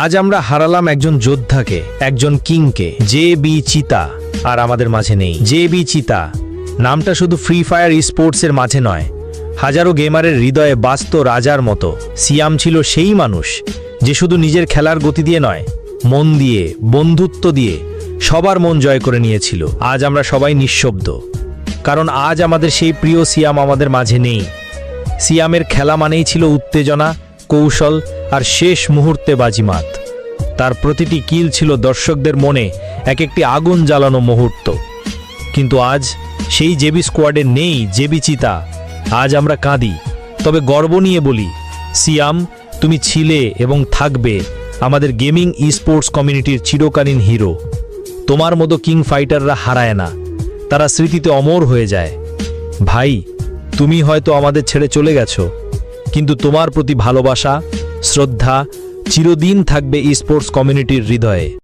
আজ আমরা হারালাম একজন যোদ্ধাকে, একজন কিংকে। জে.বি. চিতা আর আমাদের মাঝে নেই। জে.বি. চিতা নামটা শুধু ফ্রি ফায়ার স্পোর্টসের মাঝে নয়, হাজারো গেমারের হৃদয়ে বাস্ত রাজার মতো। সিয়াম ছিল সেই মানুষ যে শুধু নিজের খেলার গতি দিয়ে নয়, মন দিয়ে, বন্ধুত্ব দিয়ে সবার মন জয় করে নিয়েছিল। আজ আমরা সবাই নিঃশব্দ, কারণ আজ আমাদের সেই প্রিয় সিয়াম আমাদের মাঝে নেই। সিয়ামের খেলা মানেই ছিল উত্তেজনা, কৌশল আর শেষ মুহূর্তে বাজিমাত। তার প্রতিটি কিল ছিল দর্শকদের মনে এক একটি আগুন জ্বালানো মুহূর্ত। কিন্তু আজ সেই জেবি স্কোয়াডে নেই জেবি চিতা। আজ আমরা কাঁদি, তবে গর্ব নিয়ে বলি, সিয়াম, তুমি ছিলে এবং থাকবে আমাদের গেমিং স্পোর্টস কমিউনিটির চিরকালীন হিরো। তোমার মতো কিং ফাইটাররা হারায় না, তারা স্মৃতিতে অমর হয়ে যায়। ভাই, তুমি হয়তো আমাদের ছেড়ে চলে গেছো, কিন্তু তোমার প্রতি ভালোবাসা, শ্রদ্ধা চিরদিন থাকবে স্পোর্টস কমিউনিটির হৃদয়ে।